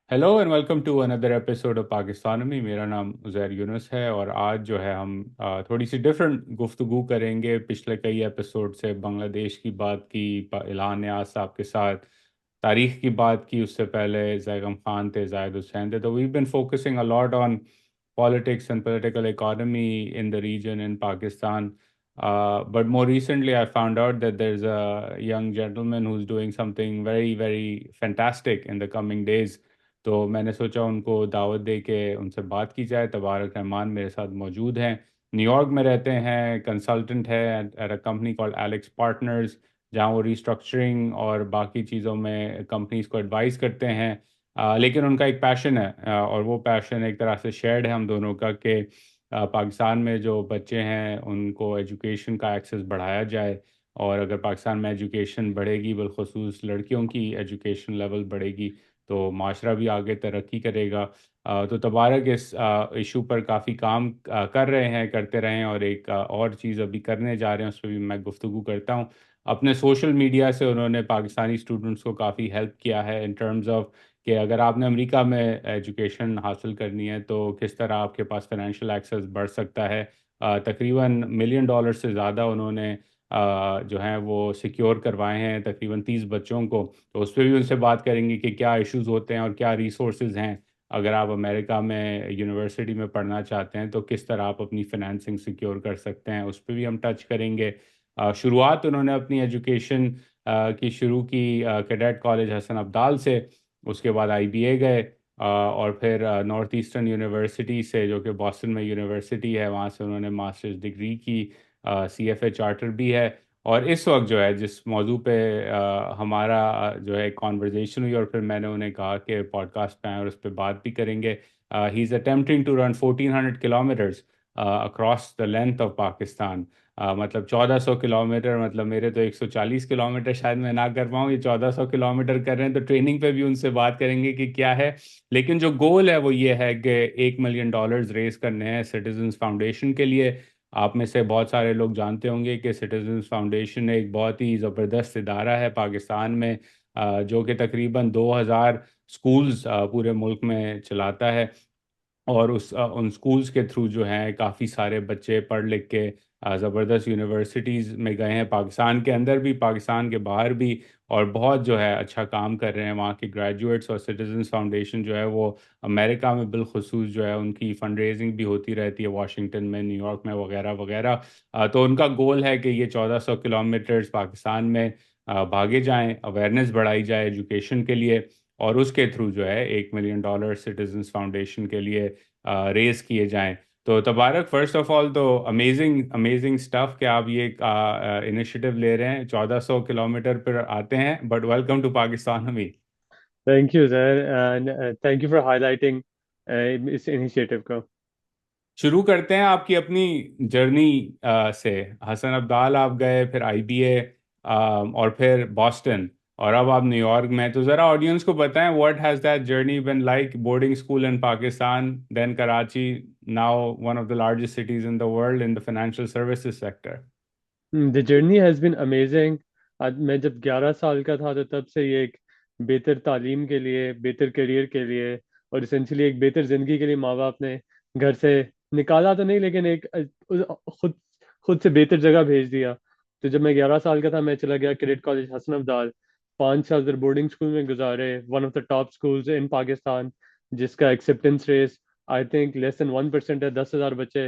Hello and welcome to another episode of पाकिस्तानमी। मेरा नाम उज़ैर यूनुस है और आज जो है हम थोड़ी सी डिफरेंट गुफ्तगू करेंगे। पिछले कई एपिसोड से बांग्लादेश की बात की, इल्हान नियाज़ साहब के साथ तारीख की बात की, उससे पहले ज़ैगम खान थे, जाहिद हुसैन थे। तो we been focusing a lot on politics and political economy in the region in Pakistan. But more recently, I found out that there's a young gentleman who's doing something very, very fantastic in the coming days. तो मैंने सोचा उनको दावत दे के उनसे बात की जाए। तबारक रहमान मेरे साथ मौजूद हैं, न्यूयॉर्क में रहते हैं, कंसल्टेंट है at a company called Alex partners, जहाँ वो रिस्ट्रक्चरिंग और बाकी चीज़ों में कंपनीज को एडवाइस करते हैं। लेकिन उनका एक पैशन है, और वो पैशन एक तरह से शेयर्ड है हम दोनों का, कि पाकिस्तान में जो बच्चे हैं उनको एजुकेशन का एक्सेस बढ़ाया जाए। और अगर पाकिस्तान में एजुकेशन बढ़ेगी, बिलखसूस लड़कियों की एजुकेशन लेवल बढ़ेगी, तो माशरा भी आगे तरक्की करेगा। तो तबारक इस इशू पर काफ़ी काम कर रहे हैं, करते रहें। और एक और चीज़ अभी करने जा रहे हैं, उस पर भी मैं गुफ्तगू करता हूँ। अपने सोशल मीडिया से उन्होंने पाकिस्तानी स्टूडेंट्स को काफ़ी हेल्प किया है इन टर्म्स ऑफ कि अगर आपने अमेरिका में एजुकेशन हासिल करनी है तो किस तरह आपके पास फाइनेंशियल एक्सेस बढ़ सकता है। तकरीबन $1 मिलियन से ज़्यादा उन्होंने जो हैं वो सिक्योर करवाए हैं तकरीबन 30 बच्चों को। तो उस पर भी उनसे बात करेंगे कि क्या इश्यूज होते हैं और क्या रिसोर्सेज हैं। अगर आप अमेरिका में यूनिवर्सिटी में पढ़ना चाहते हैं तो किस तरह आप अपनी फाइनेंसिंग सिक्योर कर सकते हैं, उस पर भी हम टच करेंगे। शुरुआत उन्होंने अपनी एजुकेशन की शुरू की कैडेट कॉलेज हसन अब्दाल से। उसके बाद आईबीए गए, और फिर नॉर्थ ईस्टर्न यूनिवर्सिटी से, जो कि बॉस्टन में यूनिवर्सिटी है, वहाँ से उन्होंने मास्टर्स डिग्री की। सीएफए चार्टर भी है। और इस वक्त जो है जिस मौजू पे हमारा जो है कॉन्वर्जेशन हुई, और फिर मैंने उन्हें कहा कि पॉडकास्ट पे आएँ और उस पर बात भी करेंगे। He is attempting to run 1400 kilometres across the length of Pakistan. मतलब 1400 किलोमीटर, मतलब मेरे तो 140 किलोमीटर शायद मैं ना कर पाऊँ, ये 1400 किलोमीटर कर रहे हैं। तो ट्रेनिंग पे भी उनसे बात करेंगे कि क्या है। लेकिन जो गोल है वो ये है कि $1 मिलियन रेज करने हैं सिटीजन्स फाउंडेशन के लिए। आप में से बहुत सारे लोग जानते होंगे कि सिटीजन्स फाउंडेशन एक बहुत ही ज़बरदस्त इदारा है पाकिस्तान में, जो कि तकरीबन 2000 स्कूल्स पूरे मुल्क में चलाता है। और उन स्कूल्स के थ्रू जो हैं काफ़ी सारे बच्चे पढ़ लिख के ज़बरदस्त यूनिवर्सिटीज़ में गए हैं, पाकिस्तान के अंदर भी, पाकिस्तान के बाहर भी। और बहुत जो है अच्छा काम कर रहे हैं वहाँ के ग्रेजुएट्स। और सिटीजन्स फाउंडेशन जो है वो अमेरिका में बिलखसूस जो है उनकी फंड रेजिंग भी होती रहती है, वाशिंगटन में, न्यूयॉर्क में, वगैरह वगैरह। तो उनका गोल है कि ये 1400 किलोमीटर्स पाकिस्तान में भागे जाएं, अवेयरनेस बढ़ाई जाए एजुकेशन के लिए। और उसके थ्रू जो है $1 मिलियन सिटीजन्स फाउंडेशन के लिए रेस किए जाएं। तो तबारक, फर्स्ट ऑफ ऑल तो अमेजिंग अमेजिंग स्टफ कि आप ये इनिशिएटिव ले रहे हैं, 1400 किलोमीटर पर आते हैं। बट वेलकम टू पाकिस्तान अभी। Thank you, sir, and thank you for highlighting इस इनिशिएटिव को। शुरू करते हैं आपकी अपनी जर्नी से। हसन अब्दाल आप गए, फिर आईबीए, और फिर बॉस्टन, और अब आप न्यूयॉर्क में। तो ज़रा ऑडियंस को बताएं, what has that journey been like, boarding school in Pakistan, then Karachi, now one of the largest cities in the world in the financial services sector. The journey has been amazing. आज मैं जब 11 साल का था तो तब से ये एक बेहतर तालीम के लिए, बेहतर करियर के लिए और इसेंशली एक बेहतर ज़िंदगी के लिए माँ बाप ने घर से निकाला तो नहीं, लेकिन एक खुद खुद से बेहतर जगह भेज दिया। तो जब मैं 11 साल का था मैं चला गया क्रेडिट कॉलेज हसन अब्दाल। 5 साल उधर बोर्डिंग स्कूल में गुजारे, one of the top schools in Pakistan, जिसका acceptance rate I think less than 1% है। 10,000 बच्चे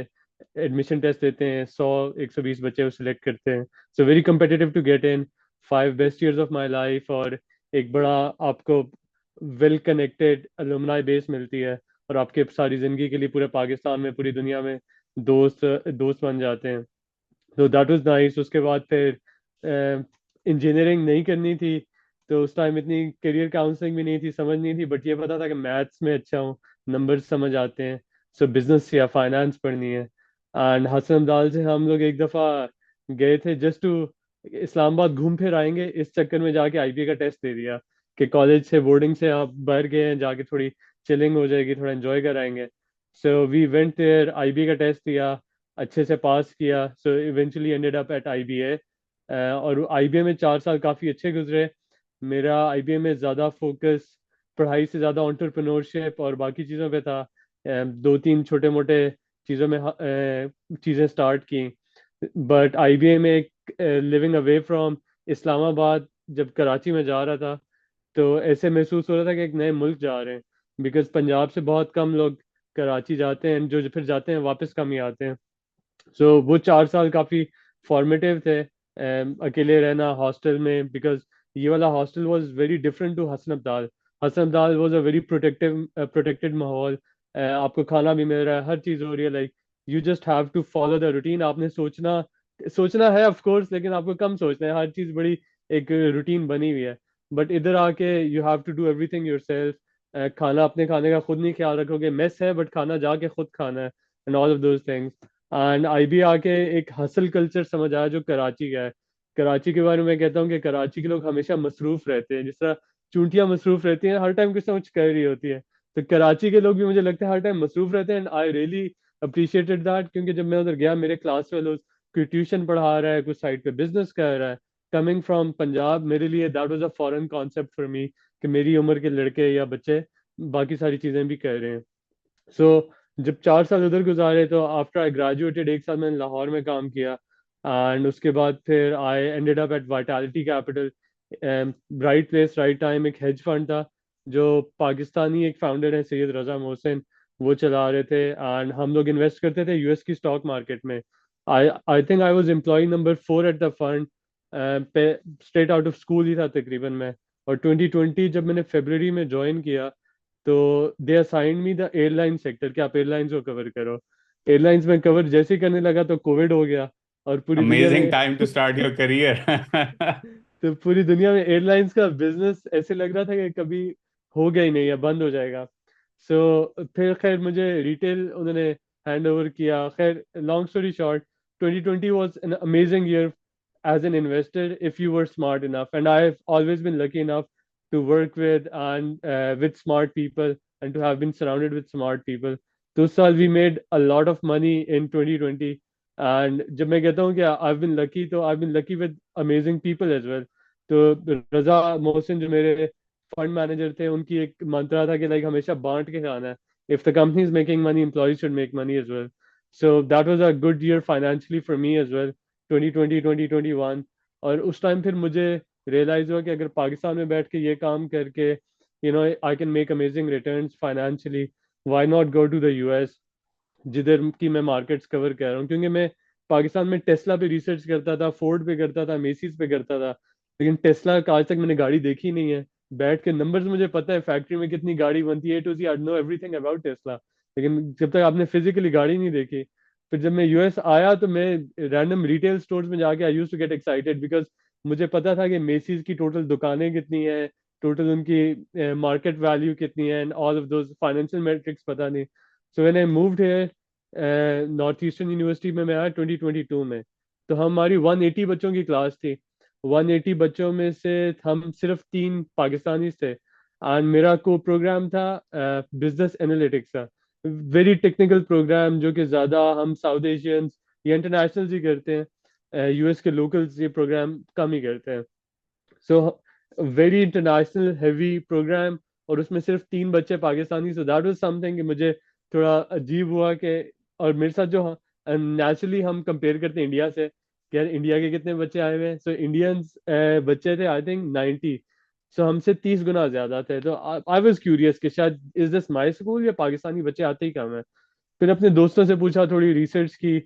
एडमिशन टेस्ट देते हैं, 100-120 बच्चे को सिलेक्ट करते हैं। So very competitive to get in. 5 best years of my life, और एक बड़ा आपको वेल कनेक्टेड अलुमनाई बेस मिलती है, और आपके सारी जिंदगी के लिए पूरे पाकिस्तान में, पूरी दुनिया में दोस्त दोस्त बन जाते हैं। तो दैट वाज नाइस। उसके बाद फिर इंजीनियरिंग नहीं करनी थी, तो उस टाइम इतनी करियर काउंसलिंग भी नहीं थी, समझ नहीं थी, बट ये पता था कि मैथ्स में अच्छा हूँ, नंबर्स समझ आते हैं। सो बिजनेस या फाइनेंस पढ़नी है। एंड हसन दाल से हम लोग एक दफ़ा गए थे जस्ट टू इस्लामाबाद घूम फिर आएंगे, इस चक्कर में जाके आईबीए का टेस्ट दे दिया कि कॉलेज से बोर्डिंग से आप बाहर गए हैं, जाके थोड़ी चिलिंग हो जाएगी, थोड़ा एंजॉय कराएंगे। So we went there, IBA का टेस्ट दिया, अच्छे से पास किया। So eventually ended up at IBA. और आईबीए में 4 साल काफ़ी अच्छे गुजरे। मेरा आईबीए में ज़्यादा फोकस पढ़ाई से ज़्यादा एंटरप्रेन्योरशिप और बाकी चीज़ों पे था। दो तीन छोटे मोटे चीज़ों में चीज़ें स्टार्ट की। बट आईबीए में एक लिविंग अवे फ्रॉम इस्लामाबाद, जब कराची में जा रहा था तो ऐसे महसूस हो रहा था कि एक नए मुल्क जा रहे हैं। बिकॉज पंजाब से बहुत कम लोग कराची जाते हैं, जो फिर जाते हैं वापस कम ही आते हैं। सो वो 4 साल काफ़ी फॉर्मेटिव थे। अकेले रहना हॉस्टल में, बिकॉज ये वाला hostel was very different to Hasan Abdal. Hasan Abdal was a very protected माहौल। आपको खाना भी मिल रहा है, हर चीज़ हो रही है, like you just have to follow the routine. आपने सोचना सोचना है ऑफ कोर्स, लेकिन आपको कम सोचना है, हर चीज़ बड़ी एक रूटीन बनी हुई है। बट इधर आके you have to do everything yourself. खाना अपने खाने का खुद नहीं ख्याल रखोगे, मेस है बट खाना जाके खुद खाना है, and all of those things. And IB आके एक हसल कल्चर समझ आया जो कराची का है। कराची के बारे में कहता हूँ कि कराची के लोग हमेशा मसरूफ रहते हैं, जिस तरह चूंटियां मसरूफ रहती हैं, हर टाइम कुछ ना कुछ कर रही होती है। तो कराची के लोग भी मुझे लगता है हर टाइम मसरूफ रहते हैं, and I really appreciated that. क्योंकि जब मैं उधर गया, मेरे क्लास फेलोज कोई ट्यूशन पढ़ा रहा है, कुछ साइड पे बिजनेस कर रहा है, कमिंग फ्रॉम पंजाब, मेरे लिए that was a foreign concept for me कि मेरी उम्र के लड़के या बच्चे बाकी सारी चीजें भी कर रहे हैं। सो जब 4 साल उधर गुजारे तो आफ्टर आई ग्रेजुएटेड, एक साल मैंने लाहौर में काम किया। एंड उसके बाद फिर I ended up eight vitality capital. Right place right time, एक हेज फंड था जो पाकिस्तानी एक फाउंडर है सैयद रजा मोहसिन, वो चला रहे थे। एंड हम लोग इन्वेस्ट करते थे यूएस की स्टॉक मार्केट में। I I think I was employ number 4 at the fund. Pay straight out of school ही था तकरीबन मैं। और 2020 जब मैंने फरवरी में ज्वाइन किया, तो they assign me the airline sector कि आप एयरलाइंस को कवर करो। एयरलाइंस में कवर जैसे ही करने लगा तो कोविड हो गया, और पूरी दुनिया अमेजिंग में time to start your career. तो पूरी दुनिया में एयरलाइंस का बिजनेस ऐसे लग रहा था कि कभी होगा ही नहीं या बंद हो जाएगा। सो फिर खैर मुझे रिटेल उन्होंने हैंड ओवर किया। खैर long story short, 2020 was an amazing year as an investor if you were smart enough, and I've always been lucky enough to work with smart people and to have been surrounded with smart people. तो उस साल we made a lot of money in 2020। And जब मैं कहता हूँ कि I been lucky with amazing people as well. तो रजा मोहसिन जो मेरे फंड मैनेजर थे, उनकी एक मंत्रा था कि लाइक हमेशा बांट के खाना है। If the company is making money, employees should make money as well. So that was a good year financially for me as well, 2020 2021। और उस टाइम फिर मुझे रियलाइज हुआ कि अगर पाकिस्तान में बैठ के ये काम करके I can make amazing returns financially, why not go to the US, जिधर की मैं मार्केट्स कवर कर रहा हूँ। क्योंकि मैं पाकिस्तान में टेस्ला पे रिसर्च करता था, फोर्ड पे करता था, मेसीज पे करता था, लेकिन टेस्ला का आज तक मैंने गाड़ी देखी नहीं है। बैठ के नंबर्स मुझे पता है, फैक्ट्री में कितनी गाड़ी बनती है, A to Z, I know everything about Tesla, लेकिन जब तक आपने फिजिकली गाड़ी नहीं देखी। फिर जब मैं यूएस आया तो मैं रैंडम रिटेल स्टोर्स में जाके I used to get excited, because मुझे पता था कि मेसीज की टोटल दुकानें कितनी है, टोटल उनकी मार्केट वैल्यू कितनी है, and all of those financial matrix पता नहीं। So when I moved here, north eastern university में मैं आया 2022 में। तो हमारी 180 बच्चों की क्लास थी। 180 बच्चों में से हम सिर्फ 3 पाकिस्तानी थे, एंड मेरा को प्रोग्राम था बिजनेस एनालिटिक्स का। वेरी टेक्निकल प्रोग्राम जो कि ज़्यादा हम साउथ एशियंस या इंटरनेशनल्स ही करते हैं, यूएस के लोकल्स ये प्रोग्राम कम ही करते हैं। So very international heavy programme, और उसमें सिर्फ 3 बच्चे Pakistani. So that was something कि मुझे थोड़ा अजीब हुआ कि, और मेरे साथ जो नेचुरली हम कंपेयर करते हैं इंडिया से कि यार इंडिया के कितने बच्चे आए हुए हैं, सो इंडियंस बच्चे थे आई थिंक 90। सो हमसे 30 गुना ज्यादा थे। तो आई वाज क्यूरियस कि शायद इज दिस माय स्कूल या पाकिस्तानी बच्चे आते ही कम है। फिर अपने दोस्तों से पूछा, थोड़ी रिसर्च की,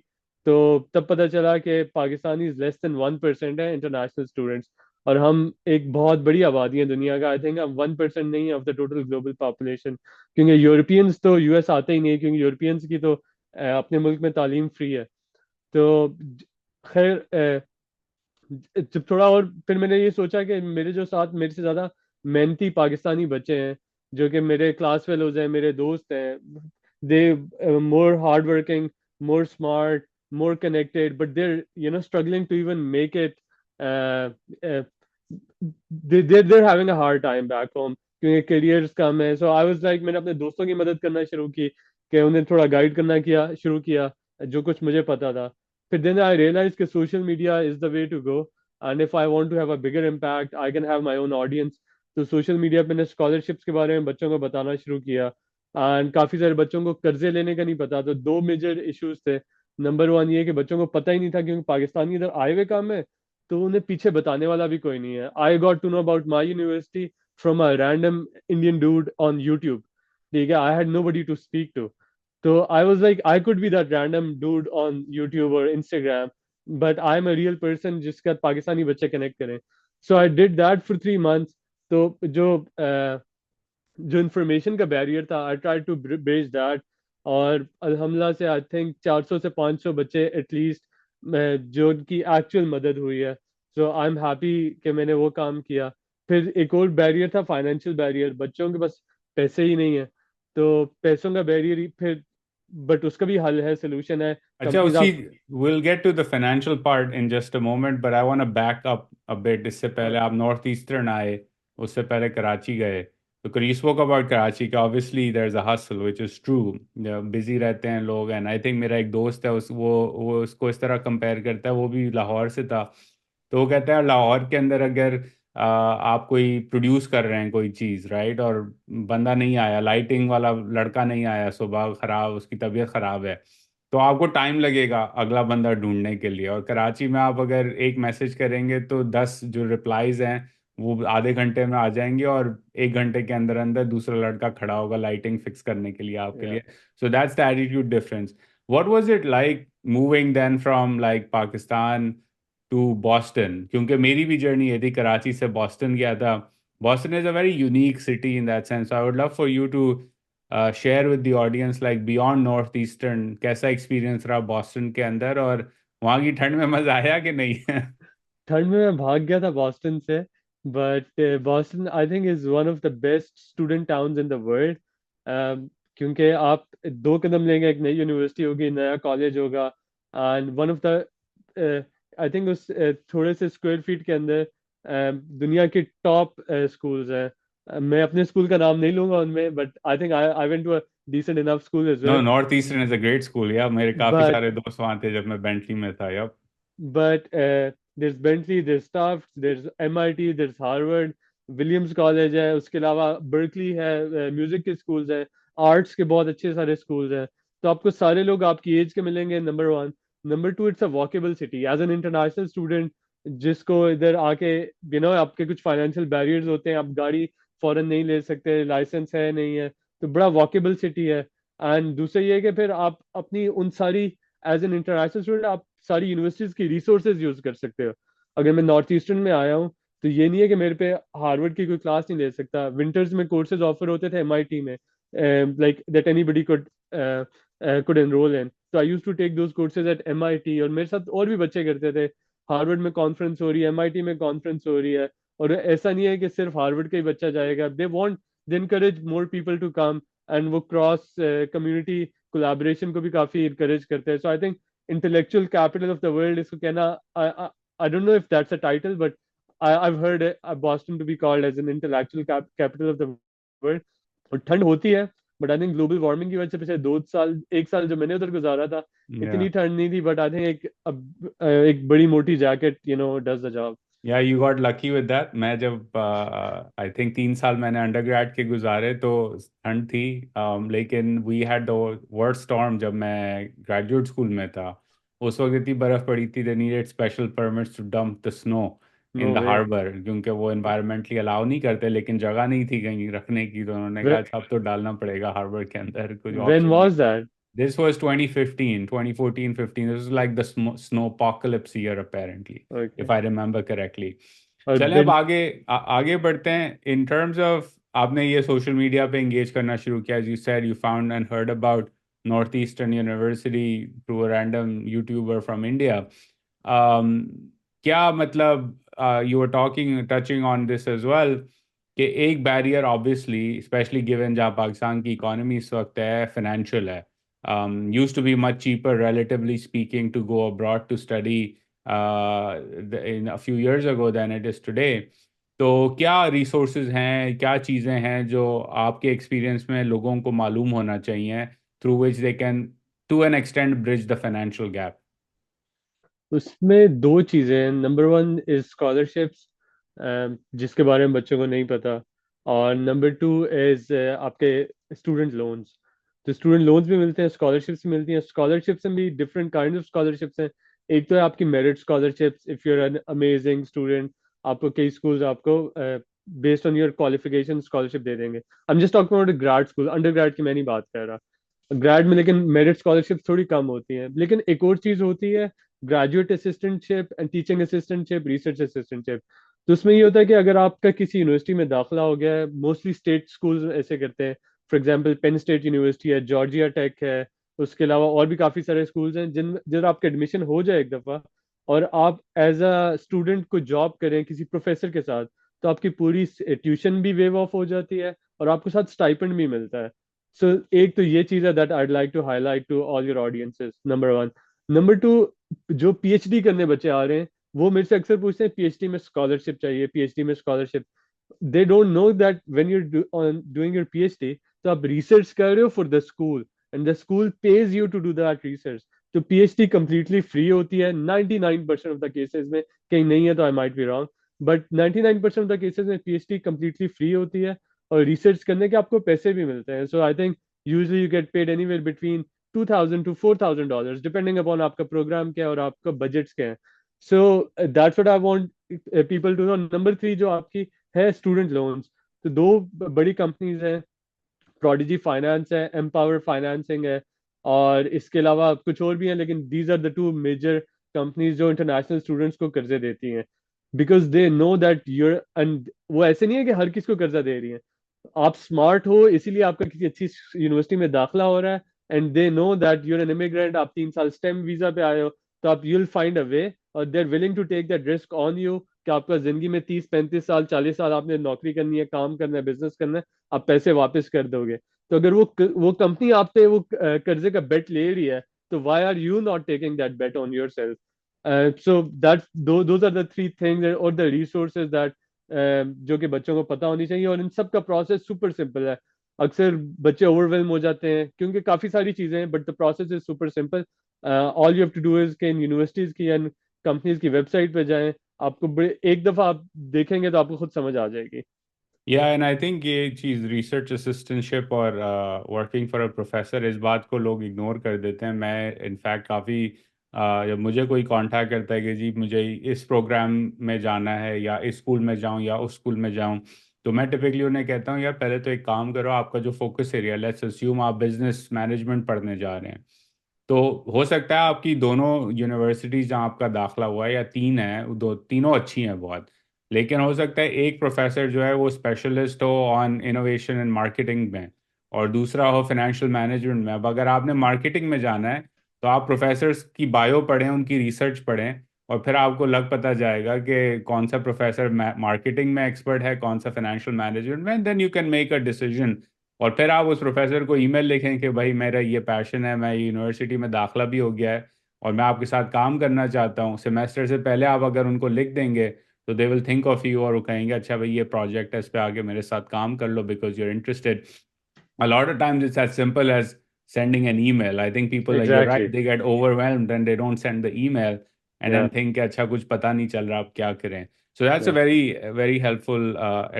तो तब पता चला कि पाकिस्तानी लेस देन 1% है इंटरनेशनल स्टूडेंट्स। और हम एक बहुत बड़ी आबादी है दुनिया का, आई थिंक हम 1% नहीं है of the total global population. क्योंकि यूरोपियंस तो यूएस आते ही नहीं, क्योंकि यूरोपियंस की तो अपने मुल्क में तालीम फ्री है। तो खैर जब थोड़ा और फिर मैंने ये सोचा कि मेरे जो साथ मेरे से ज्यादा मेहनती पाकिस्तानी बच्चे हैं, जो कि मेरे क्लास फेलोज हैं, मेरे दोस्त हैं, they more hard working, more smart, more connected, but they're struggling to even make it, they're having a hard time back home, क्योंकि करियर्स कम है। सो आई वाज लाइक, मैंने अपने दोस्तों की मदद करना शुरू की, कि उन्हें थोड़ा गाइड करना किया शुरू किया जो कुछ मुझे पता था। फिर then I realized that social media is the way to go, and if I want to have a bigger impact, I can have my own audience तो सोशल मीडिया पे मैंने स्कॉलरशिप्स के बारे में बच्चों को बताना शुरू किया। एंड काफ़ी सारे बच्चों को कर्जे लेने का नहीं पता, तो दो मेजर इश्यूज थे। नंबर वन ये कि बच्चों को पता ही नहीं था, क्योंकि पाकिस्तान की इधर आए हुए काम है, तो उन्हें पीछे बताने वाला भी कोई नहीं है। I got to know about my university from a random Indian dude on YouTube. ठीक है, I had no buddy to speak to. तो I was like I could be that random dude on YouTube और Instagram, but I am a real person जिसका पाकिस्तानी बच्चे connect करें। So I did that for 3 months. तो जो information का barrier था, I try to bridge that. और अल्हम्दुलिल्लाह से आई थिंक 400 से 500 बच्चे एटलीस्ट जो उनकी एक्चुअल मदद हुई है। सो आई एम हैप्पी कि मैंने वो काम किया। फिर एक और बैरियर था, फाइनेंशियल बैरियर, बच्चों के पास पैसे ही नहीं है। तो पैसों का बैरियर फिर, बट उसका भी हल है, सोल्यूशन है। अच्छा, कंपनीज उसी आप we'll get to the financial part in just a moment, but I want to back up a bit. इससे पहले आप नॉर्थ ईस्टर्न आए, उससे पहले कराची गए, तो you spoke about कराची का obviously there's a hustle which is true, busy रहते हैं लोग। एंड आई थिंक मेरा एक दोस्त है, उस वो उसको इस तरह कंपेयर करता है, वो भी लाहौर से था, तो वो कहता है लाहौर के अंदर अगर आप कोई प्रोड्यूस कर रहे हैं कोई चीज़, राइट, और बंदा नहीं आया, लाइटिंग वाला लड़का नहीं आया, सुबह ख़राब, उसकी तबीयत ख़राब है, तो आपको टाइम लगेगा अगला बंदा ढूंढने के लिए। और कराची में आप अगर एक मैसेज करेंगे तो 10 जो रिप्लाईज हैं वो आधे घंटे में आ जाएंगे, और 1 घंटे के अंदर अंदर दूसरा लड़का खड़ा होगा लाइटिंग फिक्स करने के लिए आपके लिए। So that's the attitude difference. What was it like moving then from like Pakistan to Boston? क्योंकि मेरी भी जर्नी ये थी, कराची से बॉस्टन गया था। Boston is a very unique city in that sense. I would love for you to share with the audience like beyond Northeastern, कैसा experience रहा बॉस्टन के अंदर, और वहाँ की ठंड में मज़ा आया कि नहीं? ठंड में मैं भाग गया था बॉस्टन से। But Boston I think is one of the best student towns in the world. क्योंकि आप दो कदम लेंगे, एक नई यूनिवर्सिटी होगी, नया कॉलेज होगा, and one of the I think उस थोड़े से स्क्वायर फीट के अंदर दुनिया के टॉप स्कूल्स हैं। मैं अपने स्कूल का नाम नहीं लूंगा उनमें, but I think I I went to a decent enough school as no, well. Northeastern is a great school, या मेरे काफ़ी बट सारे दोस्त वहाँ थे जब मैं बेंटली में था। Yup. but there's Bentley, there's Tufts, there's MIT, there's Harvard, Williams College है, उसके अलावा बर्कली है, म्यूजिक के स्कूल्स हैं, आर्ट्स के बहुत अच्छे सारे स्कूल्स हैं। तो आपको सारे लोग आपकी एज के मिलेंगे, number one. Number two, it's a walkable city as an international student. जिसको इधर आके आपके कुछ फाइनेंशियल बैरियर्स होते हैं, आप गाड़ी फॉरेन नहीं ले सकते, लाइसेंस है नहीं है, तो बड़ा वॉकेबल सिटी है। एंड दूसरा ये है कि फिर आप अपनी उन सारी, एज एन इंटरनेशनल स्टूडेंट आप सारी यूनिवर्सिटीज की रिसोर्सेज यूज कर सकते हो। अगर मैं नॉर्थ ईस्टर्न में आया हूँ, तो ये नहीं है कि मेरे पे हार्वर्ड की कोई क्लास नहीं ले सकता। विंटर्स में कोर्सेज ऑफर होते थे एमआईटी में, like that anybody could enrol in. तो I used to take those courses at MIT, और मेरे साथ और भी बच्चे करते थे। हार्वर्ड में कॉन्फ्रेंस हो रही है, एमआईटी में कॉन्फ्रेंस हो रही है, और ऐसा नहीं है कि सिर्फ हार्वर्ड का ही बच्चा जाएगा। They want, they encourage more people to come. And वो क्रॉस कम्युनिटी कोलैबोरेशन को भी काफी इनकरेज करते हैं। So I think intellectual capital of the world इसको कहना, I don't know if that's a title, but I've heard Boston to be called as an intellectual capital of the world। और ठंड होती है, but I think global warming की वजह से पिछले 2 साल, 1 साल जो मैंने उधर गुजारा था, या इतनी ठंड नहीं थी। बट आई थिंक एक बड़ी मोटी जैकेट डज द जॉब। या you got lucky with that. मैं जब आई थिंक 3 साल मैंने अंडरग्रेड के गुजारे तो ठंड थी, लेकिन we had the worst storm जब मैं ग्रेजुएट स्कूल में था। उस वक्त इतनी बर्फ़ पड़ी थी, they needed special permits to dump the snow no in the way. Harbour, क्योंकि वो इन्वायरमेंटली अलाउ नहीं करते, लेकिन जगह नहीं थी कहीं रखने की, तो उन्होंने कहा अच्छा अब तो डालना पड़ेगा हार्बर के अंदर, कुछ व्हेन ऑप्शन नहीं। Was that? This was 2015, 2014, 15. This was like the snowpocalypse year, apparently, if okay. I remember correctly. और चलें अब बिल आगे बढ़ते हैं। In terms of आपने ये सोशल मीडिया पे engage करना शुरू किया, as you said, you found and heard about Northeastern University through a random YouTuber from India. क्या मतलब, you were touching on this as well, कि एक बैरियर ऑब्वियसली, स्पेशली गिवन जहाँ पाकिस्तान की इकोनॉमी इस वक्त है, फाइनेंशियल है। Used to be much cheaper, relatively speaking, to go abroad to study in a few years ago than it is today. तो क्या रिसोर्सेज हैं, क्या चीज़ें हैं जो आपके एक्सपीरियंस में लोगों को मालूम होना चाहिए, through which they can to an extent bridge the financial gap? उसमें दो चीजें हैं। Number one is scholarships. जिसके बारे में बच्चों को नहीं पता। और नंबर टू इज आपके स्टूडेंट लोन्स। तो स्टूडेंट लोन्स भी मिलते हैं, स्कॉलरशिप्स मिलती हैं। स्कॉलरशिप्स में भी डिफरेंट काइंड ऑफ स्कॉलरशिप्स हैं। एक तो है आपकी merit scholarships, if you are an amazing student, आपको कई स्कूल्स आपको based on your qualification scholarship दे देंगे। I am just talking about grade school, undergrad की मैं नहीं बात कर रहा। ग्रेड में लेकिन मेरिट स्कॉलरशिप थोड़ी कम होती है। लेकिन एक और चीज होती है, graduate assistantship and teaching assistantship, research assistantship. तो उसमें ये होता है कि अगर आपका किसी यूनिवर्सिटी में दाखिला हो गया है, मोस्टली स्टेट स्कूल ऐसे करते हैं। For example Penn State university है, जॉर्जिया टेक है, उसके अलावा और भी काफी सारे स्कूल्स हैं जिन जिधर आपका एडमिशन हो जाए एक दफा, और आप एज अ स्टूडेंट को जॉब करें किसी प्रोफेसर के साथ, तो आपकी पूरी ट्यूशन भी वेव ऑफ हो जाती है और आपको साथ स्टाइपेंड भी मिलता है। सो एक तो ये चीज है that I'd like to highlight to all your audiences, number one. Number two, जो पीएचडी करने बच्चे आ रहे हैं वो मेरे से अक्सर पूछते हैं पीएचडी में स्कॉलरशिप चाहिए, पीएचडी में scholarship. They don't know that when you doing your PhD, तो आप रिसर्च कर रहे हो for the school, and the school pays you to do that research. तो पीएचडी कंप्लीटली फ्री होती है 99% ऑफ द केसेस में। कहीं नहीं है तो आई might be wrong, but 99% of the cases में पीएचडी कंप्लीटली फ्री होती है, और रिसर्च करने के आपको पैसे भी मिलते हैं। So I think usually you get paid anywhere between $2,000 to $4,000 depending upon आपका प्रोग्राम क्या है और आपका बजट्स क्या है। So that's what I want people to know. Number three जो आपकी है स्टूडेंट लोन्स। तो दो बड़ी कंपनीज हैं, प्रोडिजी फाइनेंस है, एम्पावर फाइनेंसिंग है, और इसके अलावा कुछ और भी हैं, लेकिन these are the two major companies जो इंटरनेशनल स्टूडेंट्स को कर्जे देती हैं। Because they know that you're, and वो ऐसे नहीं है कि हर किसी को कर्जा दे रही है। आप स्मार्ट हो इसीलिए आपका किसी अच्छी यूनिवर्सिटी में दाखला हो रहा है, and they know that you're an immigrant, आप 3 साल स्टेम वीजा पे आए हो, तो आप यूल फाइंड अ वे, और they are willing to take that risk on you कि आपका जिंदगी में 30 35 साल 40 साल आपने नौकरी करनी है, काम करना है, बिजनेस करना है, आप पैसे वापस कर दोगे। तो अगर वो कंपनी आप पे वो कर्जे का बेट ले रही है, तो why are you not taking that bet on yourself? So that those are the three things और द रिसोर्सेज दैट जो कि बच्चों को पता होनी चाहिए। और इन सब का प्रोसेस सुपर सिंपल है। अक्सर बच्चे ओवरवेलम हो जाते हैं क्योंकि काफी सारी चीजें हैं, but the process is super simple. All you have to do is कि इन यूनिवर्सिटीज की एंड कंपनीज की वेबसाइट पे जाएं। आपको एक दफा आप देखेंगे तो आपको खुद समझ आ जाएगी। या एंड आई थिंक ये चीज़ रिसर्च असिस्टेंटशिप और वर्किंग फॉर अ प्रोफेसर, इस बात को लोग इग्नोर कर देते हैं। मैं इनफैक्ट काफ़ी जब मुझे कोई कांटेक्ट करता है कि जी मुझे इस प्रोग्राम में जाना है या इस स्कूल में जाऊं या उस स्कूल में जाऊं, तो मैं टिपिकली उन्हें कहता हूं यार पहले तो एक काम करो, आपका जो फोकस एरिया, लेट्स अस्यूम आप बिजनेस मैनेजमेंट पढ़ने जा रहे हैं, तो हो सकता है आपकी दोनों यूनिवर्सिटीज जहाँ आपका दाखला हुआ है या तीन है, दो तीनों अच्छी हैं बहुत, लेकिन हो सकता है एक प्रोफेसर जो है वो स्पेशलिस्ट हो ऑन इनोवेशन एंड मार्केटिंग में और दूसरा हो फाइनेंशियल मैनेजमेंट में। अब अगर आपने मार्केटिंग में जाना है तो आप प्रोफेसर्स की बायो पढ़ें, उनकी रिसर्च पढ़ें, और फिर आपको लग पता जाएगा कि कौन सा प्रोफेसर मार्केटिंग में एक्सपर्ट है, कौन सा फाइनेंशियल मैनेजमेंट में, then you can make a decision. और फिर आप उस प्रोफेसर को ईमेल लिखें कि भाई मेरा ये पैशन है, मैं यूनिवर्सिटी में दाखला भी हो गया है और मैं आपके साथ काम करना चाहता हूँ। सेमेस्टर से पहले आप अगर उनको लिख देंगे तो they will think of you, और वो कहेंगे अच्छा भाई ये प्रोजेक्ट है, इस पे आगे मेरे साथ काम कर लो because you are interested. A lot of times it's as simple as sending an email. I think people, you're right, exactly. they get overwhelmed and they don't send the email and या then think कि अच्छा कुछ पता नहीं चल रहा, अब क्या करें। So that's a very helpful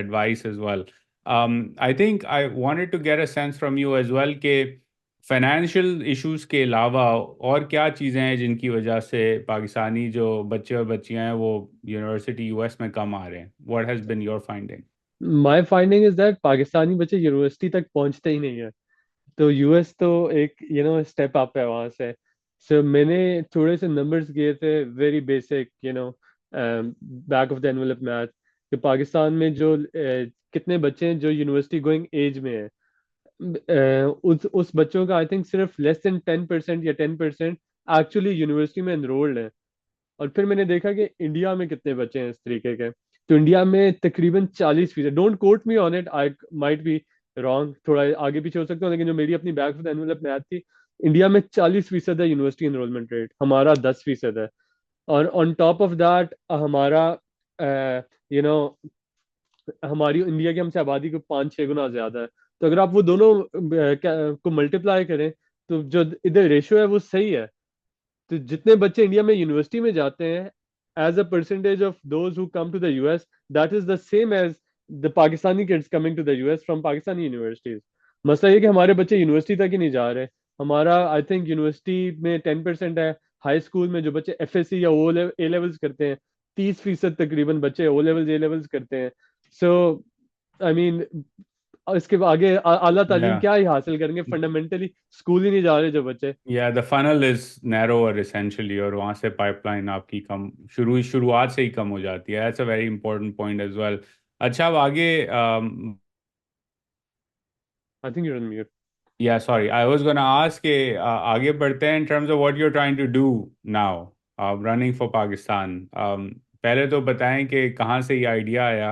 advice as well. I think I wanted to get a sense from you as well कि फाइनेंशियल इश्यूज के अलावा और क्या चीज़ें हैं जिनकी वजह से पाकिस्तानी जो बच्चे और बच्चियां हैं वो यूनिवर्सिटी यूएस में कम आ रहे हैं। What has been your finding? My finding is that Pakistani बच्चे यूनिवर्सिटी तक पहुंचते ही नहीं है। तो यूएस तो एक स्टेप अप है वहां से। सो मैंने थोड़े से नंबर्स दिए थे, very basic back of the envelope math, कि पाकिस्तान में जो कितने बच्चे हैं जो यूनिवर्सिटी गोइंग एज में है। उस बच्चों का आई थिंक सिर्फ लेस देन 10% या 10% एक्चुअली यूनिवर्सिटी में एनरोल्ड है। और फिर मैंने देखा कि इंडिया में कितने बच्चे हैं इस तरीके के। तो इंडिया में तकरीबन 40%, don't quote me on it, I might be wrong, थोड़ा आगे पीछे हो सकता हूँ, लेकिन जो मेरी अपनी back of the envelope math थी, इंडिया में 40% है यूनिवर्सिटी एनरोलमेंट रेट, हमारा 10% है। और ऑन टॉप ऑफ दैट हमारा यू नो हमारी इंडिया की हमसे आबादी को 5 6 गुना ज्यादा है। तो अगर आप वो दोनों को मल्टीप्लाई करें, तो जो इधर रेशियो है वो सही है। तो जितने बच्चे इंडिया में यूनिवर्सिटी में जाते हैं as a percentage of those who come to the US, that is the same as the Pakistani kids coming to the US from Pakistani universities. मसला ये कि हमारे बच्चे यूनिवर्सिटी तक ही नहीं जा रहे। हमारा आई थिंक यूनिवर्सिटी में 10% है। हाई स्कूल में जो बच्चे एफएससी या ओ ए लेवल्स करते हैं, 30% तकरीबन बच्चे ओ लेवल्स ए लेवल्स करते हैं। सो आई मीन इसके आगे आला तालीम या क्या ही हासिल करेंगे, फंडामेंटली स्कूल ही नहीं जा रहे जो बच्चे। या the funnel is narrower essentially, और वहाँ से पाइपलाइन आपकी कम शुरुआत से ही कम हो जाती है। That's a very important point as well. अच्छा, अब आगे I think you're on mute. या sorry, I was gonna ask के आगे बढ़ते हैं in terms of what you are trying to do now running for Pakistan. पहले तो बताएं कि कहाँ से ये आइडिया आया,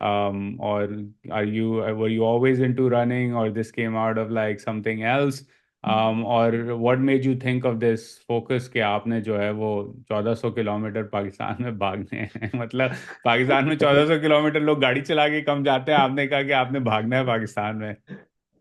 और are you were you always into running और this came out of like something else, और what made you think of this focus कि आपने जो है वो 1400 किलोमीटर पाकिस्तान में भागने हैं मतलब पाकिस्तान में 1400 किलोमीटर लोग गाड़ी चला के कम जाते हैं, आपने कहा कि आपने भागना है पाकिस्तान में।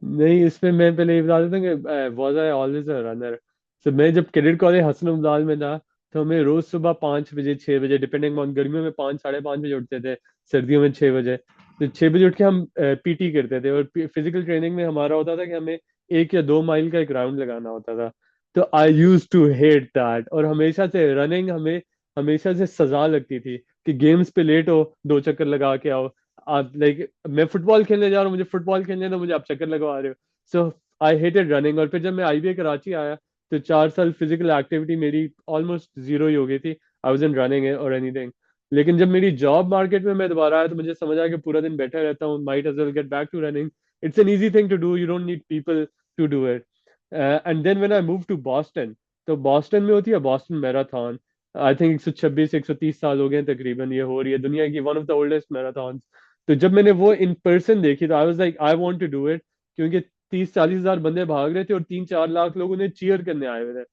नहीं, इसमें मैं पहले ये बता देता हूँ कि was I always a runner. तो मैं जब कैडेट कॉलेज हसन अब्दाल में था, तो हमें रोज सुबह 5 बजे 6 बजे डिपेंडिंग ऑन, गर्मियों में 5 साढ़े 5 बजे उठते थे, सर्दियों में 6 बजे। तो 6 बजे उठ के हम पीटी करते थे, और फिजिकल ट्रेनिंग में हमारा होता था कि हमें 1 या 2 माइल का एक राउंड लगाना होता था। तो I used to hate that, और हमेशा से रनिंग हमें हमेशा से सजा लगती थी कि गेम्स पे लेट हो, 2 चक्कर लगा के आओ। आप लाइक मैं फुटबॉल खेलने जा रहा हूँ, मुझे फुटबॉल खेलने दो, मुझे आप चक्कर लगवा रहे हो। सो आई हेटेड रनिंग। और फिर जब मैं आईबीए कराची आया, तो 4 साल फिजिकल एक्टिविटी मेरी ऑलमोस्ट जीरो ही हो गई थी। आई वाज इन रनिंग और एनीथिंग। लेकिन जब मेरी जॉब मार्केट में मैं दोबारा आया, तो मुझे समझ आया कि पूरा दिन बैठा रहता हूँ, might as well get back to running. It's an easy thing to do, you don't need people to do it. And then when I move to Boston, तो बॉस्टन में होती है बॉस्टन मैराथन। आई थिंक 126 130 साल हो गए हैं तकरीबन, ये हो रही है दुनिया की one of the oldest marathon. तो जब मैंने वो इन पर्सन देखी, तो I was like I want to do it, क्योंकि 30 40 हजार बंदे भाग रहे थे और 3 4 लाख लोग उन्हें चीयर करने आए हुए थे।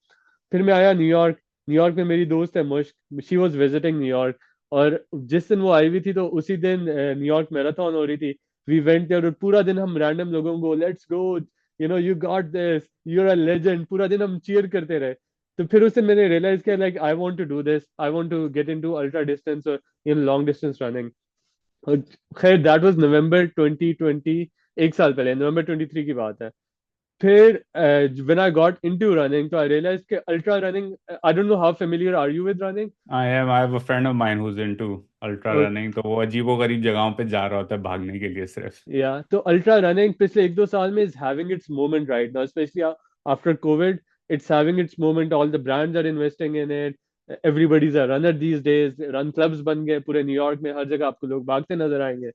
फिर मैं आया न्यूयॉर्क। न्यूयॉर्क में मेरी दोस्त है मुश्क, शी वाज विजिटिंग न्यूयॉर्क। और जिस दिन वो आई हुई थी, तो उसी दिन न्यूयॉर्क मैराथन हो रही थी। वी वेंट देयर, और पूरा दिन हम रैंडम लोगों को let's go, you got this, you are a legend, पूरा दिन हम चीयर करते रहे। तो फिर उस दिन मैंने रियलाइज किया like I want to do this, I want to get into ultra distance और लॉन्ग डिस्टेंस रनिंग। और खैर दैट वाज नवंबर 2020, 1 साल पहले, नवंबर 23 की बात है। फिर when I got into running, तो आई रियलाइज कि ultra running, I don't know how familiar are you with running. I have a friend of mine who is into ultra running, तो वो अजीबो गरीब जगहों पे जा रहा होता है भागने के लिए सिर्फ। या तो अल्ट्रा रनिंग पिछले 1 2 साल में is having its moment right now, specially after COVID. It's having its moment, all the brands are investing in it, everybody is a runner these days, run clubs बन गए पूरे न्यूयॉर्क में, हर जगह आपको लोग भागते नजर आएंगे।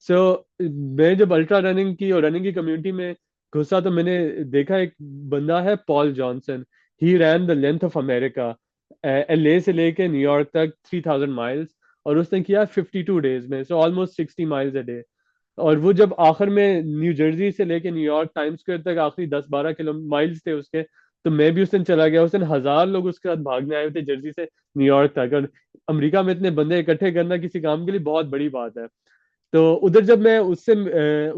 सो मैं जब अल्ट्रा रनिंग की और रनिंग की कम्युनिटी में घुसा, तो मैंने देखा एक बंदा है Paul Johnson. He rain the length of America, LA से लेके न्यूयॉर्क तक 3000 माइल्स, और उसने किया 52 डेज में, so almost 60 miles a day. और वो जब आखिर में न्यू जर्सी से लेके न्यूयॉर्क टाइम स्क्वायर तक आखिरी 10 12 किलो माइल्स थे उसके, तो मैं भी उस दिन चला गया। उस दिन 1000 लोग उसके साथ भागने आए हुए थे जर्सी से न्यूयॉर्क तक। और अमेरिका में इतने बंदे इकट्ठे करना किसी काम के लिए बहुत बड़ी बात है। तो उधर जब मैं उसके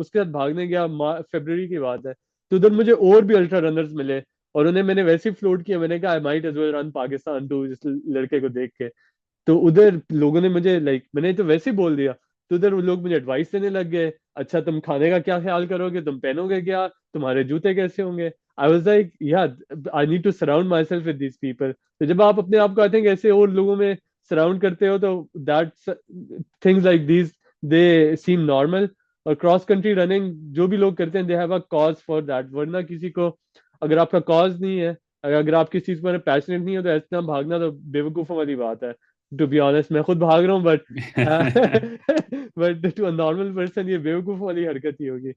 साथ भागने गया, फरवरी की बात है, तो उधर मुझे और भी अल्ट्रा रनर्स मिले। और उन्हें मैंने वैसे ही फ्लोट किया, मैंने कहा I might as well run Pakistan too, इस लड़के को देख के। तो उधर लोगों ने मुझे लाइक, मैंने तो वैसे ही बोल दिया, तो उधर वो लोग मुझे एडवाइस देने लग गए। अच्छा, तुम खाने का क्या ख्याल करोगे, तुम पहनोगे क्या, तुम्हारे जूते कैसे होंगे। आई was like yeah I need to surround myself with these people. तो जब आप अपने आप को आई थिंक ऐसे और लोगों में सराउंड करते हो, तो that things like these they seem normal. और क्रॉस कंट्री रनिंग जो भी लोग करते हैं, they have a cause for that, वरना किसी को, अगर आपका कॉज नहीं है, अगर आप किसी चीज पर पैशनेट नहीं हो, तो ऐसे भागना तो बेवकूफों वाली बात है। टू बी ऑनेस्ट, मैं खुद भाग रहा हूँ, but but to a normal person ये बेवकूफ वाली हरकत ही होगी।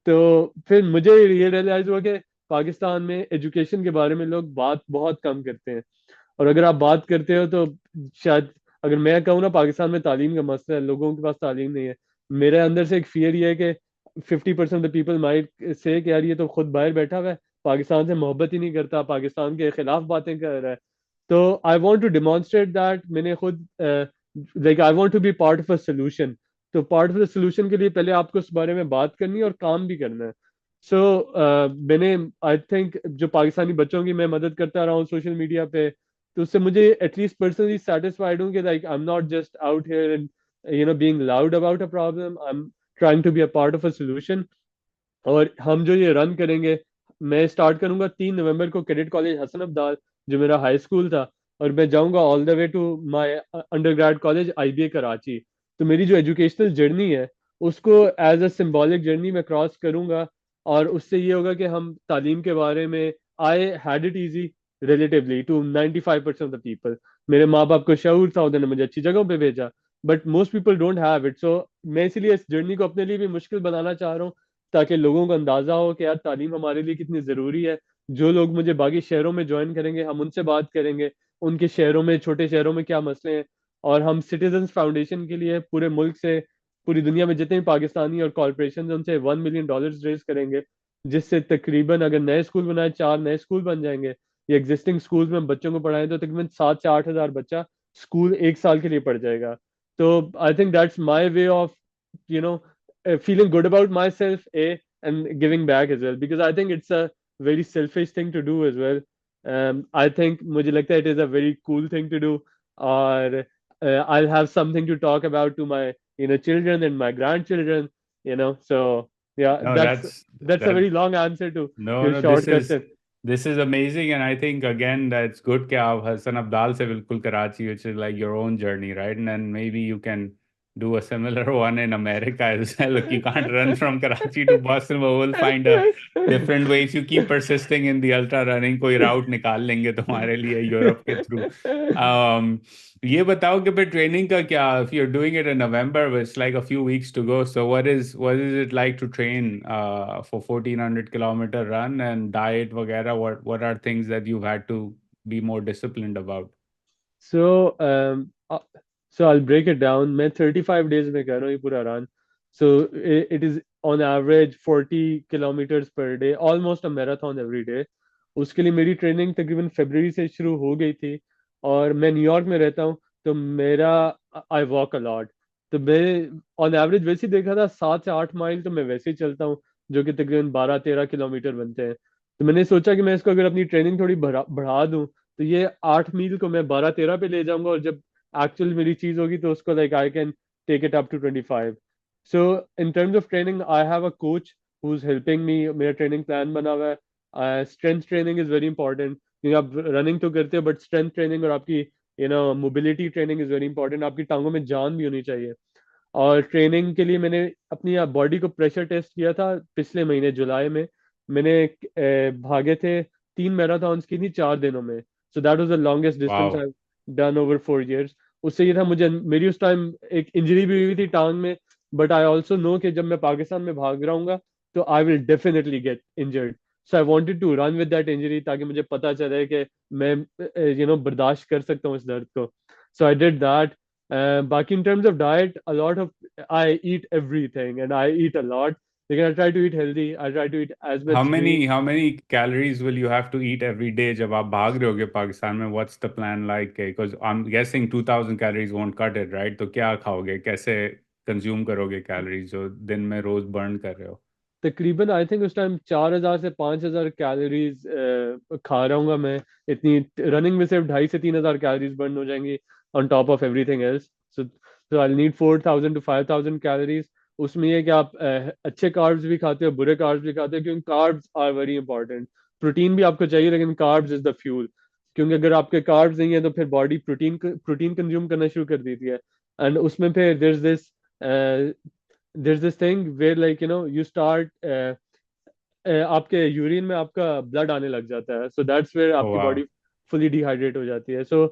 तो फिर मुझे ये रियलाइज हुआ कि पाकिस्तान में एजुकेशन के बारे में लोग बात बहुत कम करते हैं। और अगर आप बात करते हो, तो शायद, अगर मैं कहूँ ना, पाकिस्तान में तालीम का मसला है, लोगों के पास तालीम नहीं है। मेरे अंदर से एक फियर ये है कि 50% of the people might say कि यार ये तो खुद बाहर बैठा हुआ है, पाकिस्तान से मोहब्बत ही नहीं करता, पाकिस्तान के खिलाफ बातें कर रहा है। तो I want to demonstrate that, मैंने खुद like I want to be part of a solution. तो पार्ट ऑफ द सोल्यूशन के लिए पहले आपको उस बारे में बात करनी है और काम भी करना है। सो मैंने आई थिंक जो पाकिस्तानी बच्चों की मैं मदद करता रहा हूँ सोशल मीडिया पे, तो उससे मुझे एटलीस्ट पर्सनली सेटिस्फाइड हूँ कि like I am not just out here being loud about a problem. I'm trying to be a part of a solution. और हम जो ये रन करेंगे, मैं स्टार्ट करूंगा 3 नवंबर को कैडेट कॉलेज हसन अब्दाल, जो मेरा हाई स्कूल था, और मैं जाऊंगा all the way to my undergrad college IBA Karachi. तो मेरी जो एजुकेशनल जर्नी है उसको एज अ सिंबॉलिक जर्नी में क्रॉस करूंगा। और उससे ये होगा कि हम तालीम के बारे में, I had it easy relatively to 95% of the people. मेरे माँ बाप को शऊर था, उन्होंने मुझे अच्छी जगहों पे भेजा, but most people don't have it. So मैं इसीलिए इस जर्नी को अपने लिए भी मुश्किल बनाना चाह रहा हूँ, ताकि लोगों को अंदाजा हो कि यार तालीम हमारे लिए कितनी ज़रूरी है। जो लोग मुझे बाकी शहरों में ज्वाइन करेंगे, हम उनसे बात करेंगे उनके शहरों में, छोटे शहरों में क्या मसले हैं। और हम सिटीजन्स फाउंडेशन के लिए पूरे मुल्क से, पूरी दुनिया में जितने भी पाकिस्तानी और कॉरपोरेशन हैं, उनसे $1 मिलियन रेज करेंगे, जिससे तकरीबन अगर नए स्कूल बनाए 4 नए स्कूल बन जाएंगे, या एग्जिस्टिंग स्कूल में बच्चों को पढ़ाएं तो तकरीबन 7 से 8 हज़ार बच्चा स्कूल एक साल के लिए पढ़ जाएगा। तो I think that's my way of you know feeling good about myself, and giving back as well, because I think it's a very selfish thing to do as well. I think मुझे लगता है it is a very cool thing to do, or I'll have something to talk about to my children and my grandchildren. So yeah, No, that's a that very long answer to no, your no, short question. this is amazing, and I think again that's good कि आप हसन अब्दाल से बिल्कुल Karachi, which is like your own journey, right? And then maybe you can do a similar one in America as well. Look, you can't run from Karachi to Boston, but we'll find a different way. If you keep persisting in the ultra running, कोई route निकाल लेंगे तुम्हारे लिए Europe के through. ये बताओ कि फिर ट्रेनिंग का क्या, if you're doing it in November, it's like a few weeks to go. So what is it like to train for 1400 kilometer run and diet वगैरह? What are things that you've had to be more disciplined about? So, so I'll break it down. मैं 35 days में कर रहा हूँ ये पूरा run. So it is on average 40 kilometers per day, almost a marathon every day. उसके लिए मेरी ट्रेनिंग तकरीबन फरवरी से शुरू हो गई थी। और मैं न्यूयॉर्क में रहता हूँ, तो मेरा आई वॉक अलॉट। तो मैं ऑन एवरेज वैसे ही देखा था 7 से 8 माइल तो मैं वैसे ही चलता हूँ, जो कि तकरीबन 12-13 किलोमीटर बनते हैं। तो मैंने सोचा कि मैं इसको अगर अपनी ट्रेनिंग थोड़ी बढ़ा दूँ, तो ये 8 मील को मैं 12-13 पे ले जाऊंगा, और जब एक्चुअल मेरी चीज होगी तो उसको like I can take it up to 25। So in terms of training I have a coach who is helping me. मेरा ट्रेनिंग प्लान बना हुआ है। Strength training is very important, क्योंकि आप रनिंग तो करते हो, बट स्ट्रेंथ ट्रेनिंग और आपकी mobility training is very important. आपकी टांगों में जान भी होनी चाहिए। और ट्रेनिंग के लिए मैंने अपनी बॉडी को प्रेशर टेस्ट किया था पिछले महीने जुलाई में। मैंने भागे थे 3 मैराथन्स की थी 4 दिनों में। सो that was the longest distance Wow. I done over 4 years. उससे ये था, मुझे मेरी उस टाइम एक इंजरी भी हुई थी टांग में, बट आई ऑल्सो नो कि जब मैं पाकिस्तान में भाग रहा हूँ तो I will definitely get injured. So I wanted to run with that injury, ताकि मुझे पता चले कि मैं बर्दाश्त कर सकता हूँ इस दर्द को। सो आई डिड दैट। बाकी in terms of diet, a lot of I eat everything and I eat a lot. Like I try to eat healthy. I try to eat as How much many green. how many calories will you have to eat every day जब आप भाग रहे होगे पाकिस्तान में? What's the plan like? Because I'm guessing 2000 calories won't cut it, right? तो क्या खाओगे, कैसे कंज्यूम करोगे कैलोरीज जो दिन में रोज बर्न कर रहे हो? तकरीबन आई थिंक उस टाइम 4,000 से 5,000 कैलोरीज खा रहा हूँ मैं। इतनी रनिंग में सिर्फ 2,500 से 3,000 कैलोरीज बर्न हो जाएंगी on top of everything else. So I need 4,000 to 5,000 calories. उसमें ये कि आप अच्छे कार्ब्स भी खाते हो, बुरे कार्ब्स भी खाते हो, क्योंकि carbs are very important. Protein भी आपको चाहिए, लेकिन कार्ब्स इज द फ्यूल। क्योंकि अगर आपके कार्ब्स नहीं है तो फिर बॉडी प्रोटीन प्रोटीन कंज्यूम करना शुरू कर देती है। एंड उसमें फिर there's this thing where like you start आपके यूरिन में आपका ब्लड आने लग जाता है। सो दैट्स वेयर Oh आपकी बॉडी wow. फुली डिहाइड्रेट हो जाती है। सो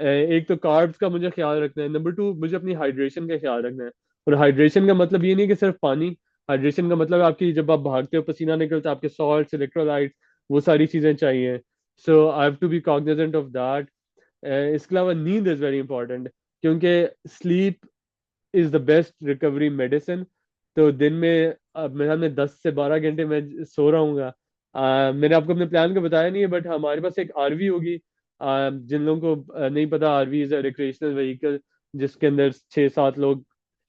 एक तो कार्ब्स का मुझे ख्याल रखना है, नंबर टू मुझे अपनी हाइड्रेशन का ख्याल रखना है। और हाइड्रेशन का मतलब ये नहीं कि सिर्फ पानी। हाइड्रेशन का मतलब आपकी, जब आप भागते हो पसीना निकलता है, आपके सॉल्ट्स, इलेक्ट्रोलाइट्स, वो सारी चीजें चाहिए। So I have to be cognizant of that. इसके अलावा नींद इज वेरी इंपॉर्टेंट, क्योंकि sleep is the best recovery medicine. तो दिन में अब मेरे ख्याल में 10 से 12 घंटे मैं सो रहा हूँ। मैंने आपको अपने प्लान को बताया नहीं है, बट हमारे पास एक आरवी होगी। जिन लोगों को नहीं पता, RV is a recreational vehicle, जिसके अंदर 6-7 लोग,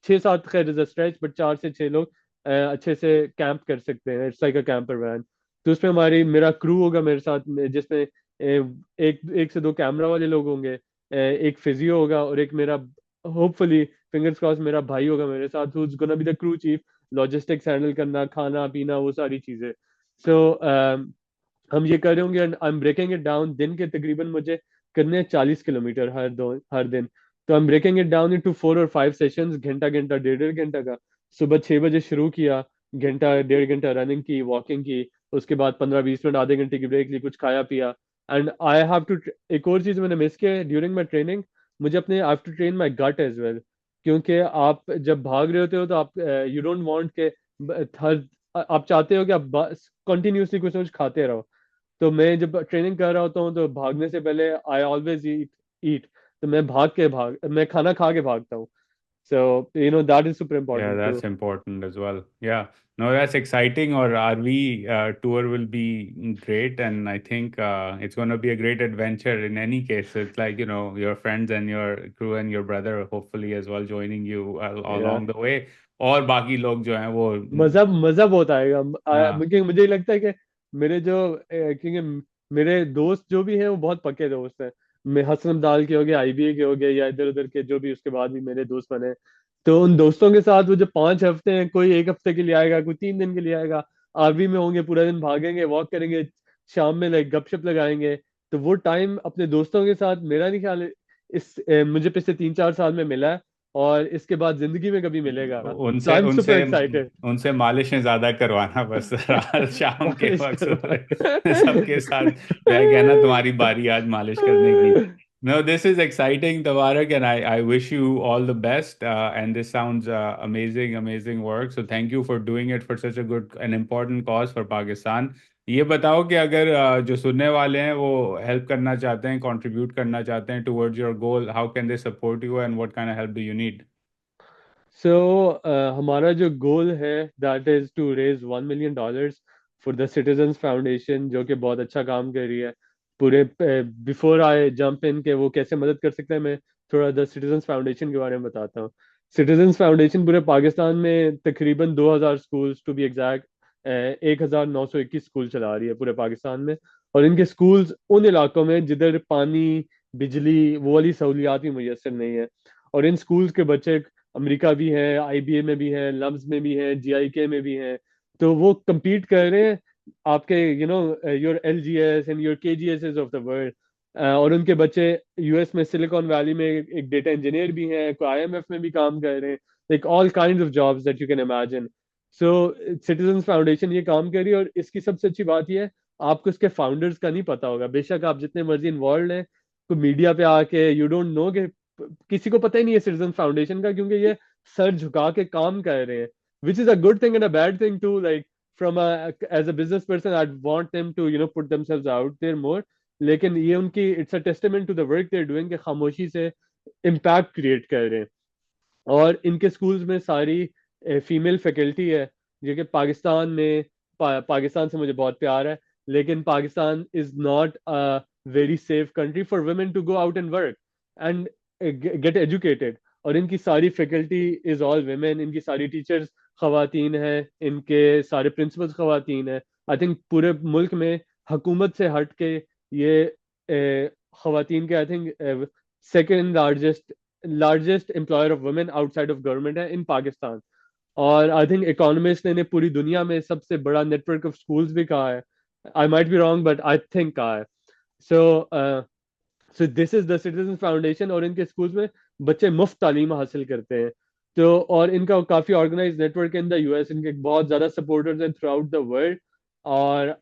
6-7 खैर इज अ स्ट्रेच, बट 4 से 6 लोग अच्छे से कैंप कर सकते हैं। It's like a camper van. तो उसमें मेरा क्रू होगा मेरे साथ जिसमें एक एक से दो कैमरा वाले लोग होंगे, एक फिजियो होगा, और एक मेरा होपफुली, फिंगर्स क्रॉस, मेरा भाई होगा मेरे साथ, who's gonna be the crew chief, logistics handle करना, खाना पीना, वो सारी चीजें। सो हम ये कर रहे होंगे, and I am breaking it down. दिन के तकरीबन मुझे करने हैं 40 किलोमीटर हर दिन। तो I am breaking it down into 4 और 5 सेशंस, घंटा घंटा, डेढ़ डेढ़ घंटा का। सुबह 6 बजे शुरू किया, घंटा डेढ़ घंटा रनिंग की, वॉकिंग की, उसके बाद 15-20 मिनट, आधे घंटे की ब्रेक ली, कुछ खाया पिया। एंड आई हैव टू, एक और चीज मैंने मिस किया ड्यूरिंग माई ट्रेनिंग, मुझे अपने I have to train my gut as well. क्योंकि आप जब भाग रहे होते हो तो आप, यू डोंट वांट के हर, आप चाहते हो कि आप कंटिन्यूसली कुछ ना कुछ खाते रहो। तो मैं जब ट्रेनिंग कर रहा होता हूँ तो भागने से पहले आई ऑलवेज ईट। तो मैं खाना खा के भागता हूँ। So that is super Yeah, important too. that's important as well. Yeah, no, that's exciting. Or RV tour will be great, and I think it's going to be a great adventure. In any case, it's like your friends and your crew and your brother, hopefully as well, joining you या along the way. और बाकी लोग जो हैं वो मजा मजा बहुत आएगा। हाँ क्योंकि मुझे लगता है कि मेरे जो क्योंकि मेरे दोस्त जो भी हैं वो बहुत पक्के दोस्त हैं। मैं हसन अब्दाल के हो गए, आईबीए के हो गए, या इधर उधर के जो भी उसके बाद भी मेरे दोस्त बने। तो उन दोस्तों के साथ वो जो 5 हफ्ते हैं, कोई एक हफ्ते के लिए आएगा, कोई 3 दिन के लिए आएगा, आरवी में होंगे, पूरा दिन भागेंगे, वॉक करेंगे, शाम में लाइक गपशप लगाएंगे। तो वो टाइम अपने दोस्तों के साथ, मेरा नहीं ख्याल है मुझे पिछले 3-4 साल में मिला है, और इसके बाद जिंदगी में कभी मिलेगा। सो उनसे आई एम सुपर उनसे एक्साइटेड। उनसे मालिशें ज्यादा करवाना बस रात शाम के मालिश वक्त करवा सुबह सबके साथ मैं कहना तुम्हारी बारी आज मालिश करने की. No, this is exciting, Tabarak, and I wish you all the best. And this sounds amazing, amazing work. So thank you for doing it for such a good and important cause for Pakistan. ये बताओ कि अगर जो सुनने वाले हैं वो help करना चाहते हैं, कंट्रीब्यूट करना चाहते हैं towards your goal, how can they support you and what kind of help do you need? सो हमारा जो गोल है, that is to raise $1 million for the citizens Foundation, जो कि बहुत अच्छा काम कर रही है पूरे। बिफोर आई जंप इन के वो कैसे मदद कर सकते हैं, मैं थोड़ा द सिटीजन्स फाउंडेशन के बारे में बताता हूँ। सिटीजन्स फाउंडेशन पूरे पाकिस्तान में तकरीबन 2,000 schools, to be exact 1,921 school चला रही है पूरे पाकिस्तान में। और इनके स्कूल्स उन इलाकों में जिधर पानी, बिजली, वो वाली सहूलियात भी मुयसर नहीं है। और इन स्कूल्स के बच्चे अमेरिका भी हैं, आईबीए में भी हैं, लम्स में भी हैं, जीआईके में भी हैं। तो वो compete कर रहे हैं आपके, your LGS and your KGS of the world. और उनके बच्चे यूएस में, सिलिकॉन वैली में एक डेटा इंजीनियर भी हैं, कोई आईएमएफ में भी काम कर रहे हैं, like all kind of jobs that you can imagine. So citizens foundation ये काम कर रही है, और इसकी सबसे अच्छी बात ये है, आपको इसके फाउंडर्स का नहीं पता होगा, बेशक आप जितने मर्जी इन्वॉल्व हैं, तो मीडिया पे आके यू डोंट नो कि किसी को पता ही नहीं है सिटीजन फाउंडेशन का, क्योंकि ये सर झुका के काम कर रहे हैं, which is a good thing and a bad thing too, like from as a business person I want them to put themselves out there more. लेकिन ये उनकी, it's a testament to the work they are doing, के खामोशी से impact create कर रहे हैं। और इनके स्कूल्स में सारी फीमेल फैकल्टी है, जो कि पाकिस्तान में, पाकिस्तान से मुझे बहुत प्यार है, लेकिन Pakistan is not a very safe country for women to go out and work and get educated. और इनकी सारी फैकल्टी इज ऑल वुमेन, इनकी सारी टीचर्स खवातीन हैं, इनके सारे प्रिंसिपल्स खवातीन हैं। आई थिंक पूरे मुल्क में हुकूमत से हट के ये खवातीन के, I think second largest employer of women outside of government है इन पाकिस्तान। और आई थिंक इकोनॉमिस्ट ने पूरी दुनिया में सबसे बड़ा नेटवर्क ऑफ स्कूल्स भी कहा है। I might be wrong but I think कहा है। So so this is the citizen foundation, और इनके स्कूल्स में बच्चे मुफ्त तालीम हासिल करते हैं। तो और इनका काफी organise network in the US, इनके बहुत ज्यादा सपोर्टर्स हैं थ्रू आउट द वर्ल्ड। और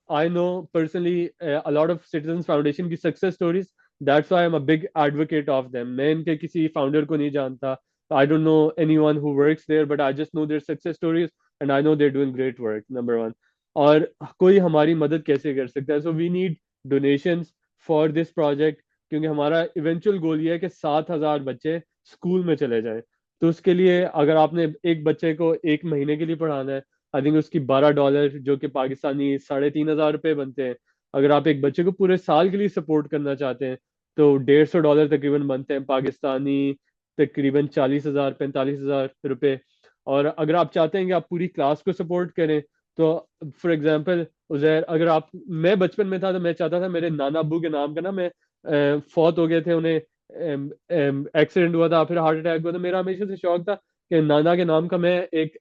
I know personally a lot of Citizens Foundation की success stories. That's why I'm a big advocate of them. मैं इनके किसी founder को नहीं जानता. I don't know anyone who works there, but I just know their success stories and I know they're doing great work. Number one. और कोई हमारी मदद कैसे कर सकता है? So we need donations for this project, क्योंकि हमारा eventual goal ये है कि 7,000 बच्चे स्कूल में चले जाएं। तो उसके लिए अगर आपने एक बच्चे को एक महीने के लिए पढ़ाना है, आई थिंक उसकी $12, जो कि पाकिस्तानी 3,500 रुपये बनते हैं। अगर आप एक बच्चे को पूरे साल के लिए सपोर्ट करना चाहते हैं, तो $150 तकरीबन बनते हैं पाकिस्तानी, तकरीबन 40,000 45,000 रुपये। और अगर आप चाहते हैं कि आप पूरी क्लास को सपोर्ट करें, तो फॉर एग्जाम्पल उजैर, अगर आप, मैं बचपन में था तो मैं चाहता था मेरे नाना अब्बू के नाम का ना, मैं फौत हो गए थे, उन्हें एक्सीडेंट हुआ था, फिर हार्ट अटैक हुआ था। मेरा हमेशा से शौक था कि नाना के नाम का मैं एक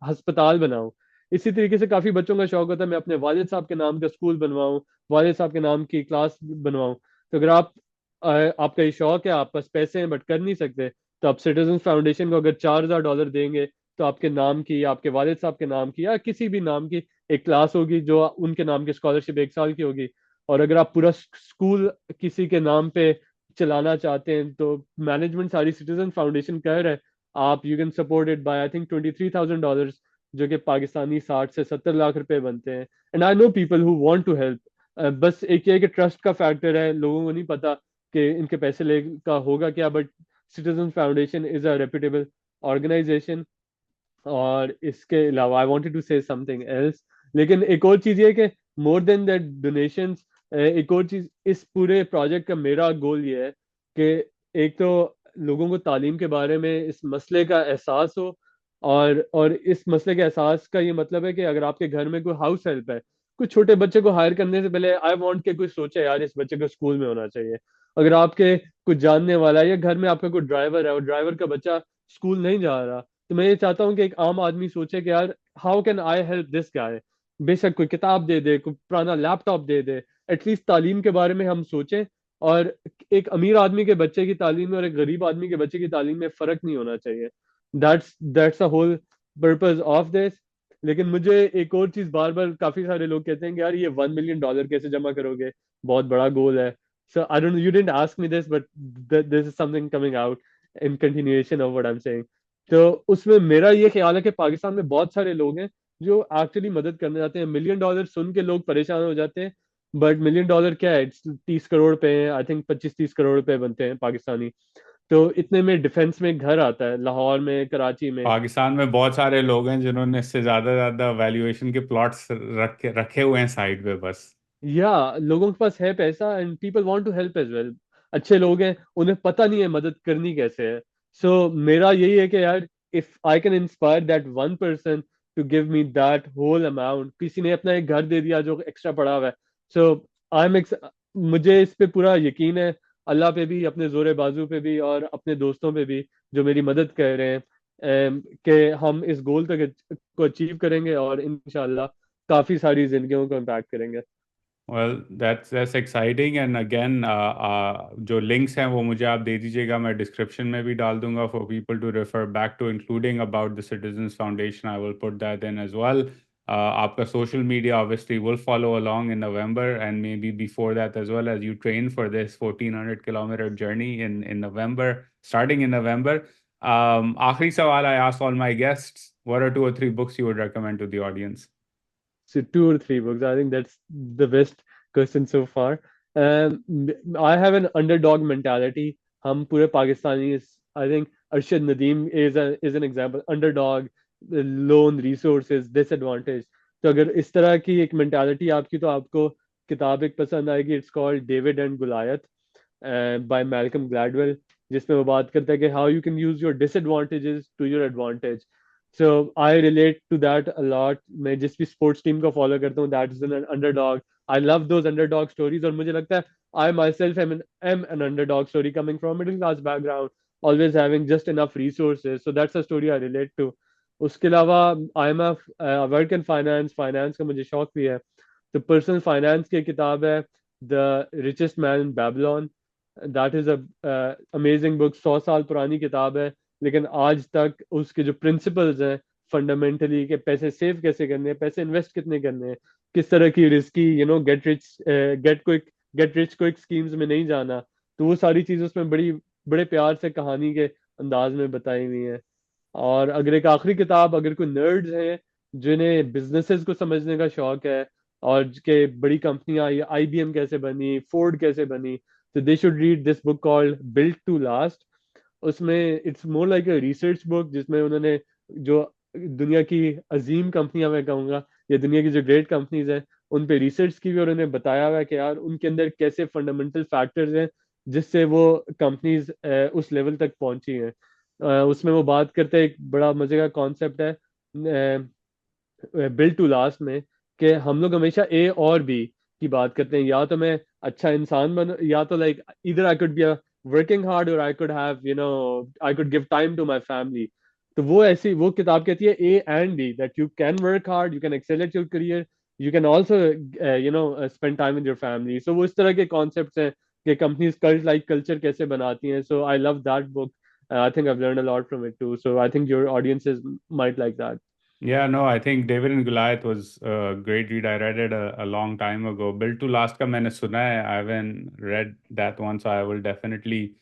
अस्पताल बनाऊं। इसी तरीके से काफी बच्चों का शौक होता है मैं अपने वालिद साहब के नाम का स्कूल बनवाऊं, वालिद साहब के नाम की क्लास बनवाऊं। तो अगर आपका ये शौक है, आप पास पैसे हैं बट कर नहीं सकते, तो आप सिटीजन फाउंडेशन को अगर $4,000 देंगे, तो आपके नाम की, आपके वालिद साहब के नाम की या किसी भी नाम की एक क्लास होगी जो उनके नाम की स्कॉलरशिप 1 साल की होगी। और अगर आप पूरा स्कूल किसी के नाम पे चलाना चाहते हैं, तो मैनेजमेंट सारी सिटीजन फाउंडेशन कर रहा है, आप you can support it by I think $23,000, जो कि पाकिस्तानी 60 से 70 लाख रुपए बनते हैं। And I know people who want to help. बस एक ये है कि ट्रस्ट का फैक्टर है, लोगों को नहीं पता कि इनके पैसे ले का होगा क्या, but Citizen Foundation is a reputable organisation. और इसके अलावा I wanted to say something else. लेकिन एक और चीज ये है कि मोर देन दैट डोनेशंस, एक और चीज इस पूरे प्रोजेक्ट का मेरा गोल ये है कि एक तो लोगों को तालीम के बारे में इस मसले का एहसास हो। और इस मसले के एहसास का ये मतलब है कि अगर आपके घर में कोई हाउस हेल्प है, कुछ छोटे बच्चे को हायर करने से पहले आई वांट के कुछ सोचे यार इस बच्चे को स्कूल में होना चाहिए। अगर आपके कुछ जानने वाला है या घर में आपका कोई ड्राइवर है और ड्राइवर का बच्चा स्कूल नहीं जा रहा, तो मैं ये चाहता हूँ कि एक आम आदमी सोचे कि यार how can I help this guy. बेशक कोई किताब दे दे, कोई पुराना लैपटॉप दे दे, एटलीस्ट तालीम के बारे में हम सोचें। और एक अमीर आदमी के बच्चे की तालीम में और एक गरीब आदमी के बच्चे की तालीम में फर्क नहीं होना चाहिए। That's a whole purpose of this. लेकिन मुझे एक और चीज बार बार काफी सारे लोग कहते हैं कि यार ये $1 मिलियन कैसे जमा करोगे, बहुत बड़ा गोल है। So I don't, you didn't ask me this but this is something coming out in continuation of what I am saying. तो उसमें मेरा ये ख्याल है कि पाकिस्तान में बहुत सारे लोग हैं जो एक्चुअली मदद करने जाते हैं। $1 मिलियन सुन के लोग परेशान हो जाते हैं, बट $1 मिलियन क्या है, 30 करोड़ पे है आई थिंक, 25-30 करोड़ रुपए बनते हैं पाकिस्तानी। तो इतने में डिफेंस में एक घर आता है लाहौर में, कराची में। पाकिस्तान में बहुत सारे लोग हैं जिन्होंने इससे ज़्यादा वैल्यूएशन के प्लॉट्स रखे रखे हुए हैं साइड पे बस। या लोगों के पास है पैसा and people want to help as well. अच्छे लोग हैं, उन्हें पता नहीं है मदद करनी कैसे है। सो मेरा यही है कि यार if I can inspire that 1 person to give me that whole amount, किसी ने अपना एक घर दे दिया जो एक्स्ट्रा पड़ा हुआ है। सो आई एम मुझे इस पे पूरा यकीन है, अल्लाह पे भी, अपने जोरे बाजू पे भी, और अपने दोस्तों पे भी जो मेरी मदद कर रहे हैं, कि हम इस गोल तक को अचीव करेंगे और इंशाल्लाह काफी सारी जिंदगियों को इम्पैक्ट करेंगे। Well that's exciting and again जो लिंक्स हैं वो मुझे आप दे दीजिएगा, मैं डिस्क्रिप्शन में भी डाल दूंगा for people to refer back to, including about the citizens foundation. I will put that in as well. आपका social media obviously will follow along in November and maybe before that as well, as you train for this 1400-kilometer journey in November, starting in November. आखिरी सवाल I ask all my guests, what are 2 or 3 books you would recommend to the audience? So 2 or 3 books. I think that's the best question so far. I have an underdog mentality. हम पूरे Pakistani, I think Arshad Nadeem is an example. Underdog, loan, resources, disadvantage. तो अगर इस तरह की एक mentality आपकी, तो आपको किताब एक पसंद आएगी. It's called David and Goliath by Malcolm Gladwell, जिसमें वो बात करता है कि how you can use your disadvantages to your advantage. So I relate to that a lot. मैं जिस भी स्पोर्ट्स टीम को फॉलो करता हूँ, that is an underdog. I love those underdog stories, और मुझे लगता है I myself am an underdog story coming from middle class background, always having just enough resources. So that's a story I relate to. उसके अलावा I am work in finance, finance का मुझे शौक भी है। तो पर्सनल फाइनेंस की किताब है the richest man in Babylon. That is amazing book, 100 साल पुरानी किताब है, लेकिन आज तक उसके जो प्रिंसिपल्स हैं फंडामेंटली, के पैसे सेव कैसे करने हैं, पैसे इन्वेस्ट कितने करने हैं, किस तरह की risky get rich quick schemes में नहीं जाना, तो वो सारी चीजें उसमें बड़ी बड़े प्यार से कहानी के अंदाज में बताई हुई हैं। और अगर एक आखिरी किताब, अगर कोई नर्ड्स हैं जिन्हें बिजनेसेस को समझने का शौक है, और के बड़ी कंपनियां, IBM कैसे बनी, फोर्ड कैसे बनी, तो they should read this book called Built to Last. उसमें it's more like a research book, जिसमें उन्होंने जो दुनिया की अजीम कंपनियां, मैं कहूँगा, या दुनिया की जो ग्रेट कंपनीज हैं, उन पे रिसर्च की हुई, और उन्हें बताया हुआ है कि यार उनके अंदर कैसे फंडामेंटल फैक्टर्स हैं जिससे वो कंपनीज उस लेवल तक पहुंची हैं। उसमें वो बात करते हैं, एक बड़ा मजे का कॉन्सेप्ट है बिल्ड टू लास्ट में, कि हम लोग हमेशा ए और बी की बात करते हैं। या तो मैं अच्छा इंसान बन, या तो लाइक इधर आई could B working hard or I could have, I could give time to my family. तो वो किताब कहती है A and B, that you can work hard, you can excel at your career, you can also spend time with your family. So वो इस तरह के concepts हैं कि companies cult like culture कैसे बनाती हैं. So I love that book. I think I've learned a lot from it too. So I think your audiences might like that. Yeah, no, I think David and Goliath was a great read. I read it a long time ago. Built to Last का मैंने सुना है. I haven't read that one, so I will definitely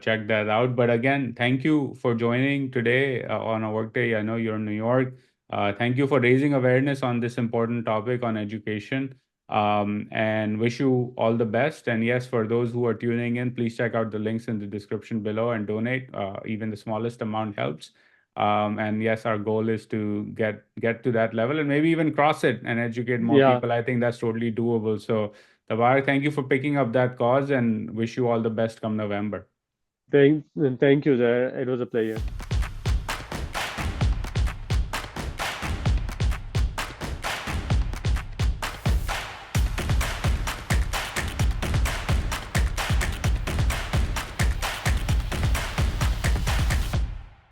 check that out. But again, thank you for joining today on a workday. I know you're in New York. Thank you for raising awareness on this important topic on education. And wish you all the best. And yes, for those who are tuning in, please check out the links in the description below and donate. Even the smallest amount helps. And yes, our goal is to get to that level and maybe even cross it and educate more Yeah, people. I think that's totally doable. So, Tabar, thank you for picking up that cause and wish you all the best come November. thank you, sir. It was a pleasure.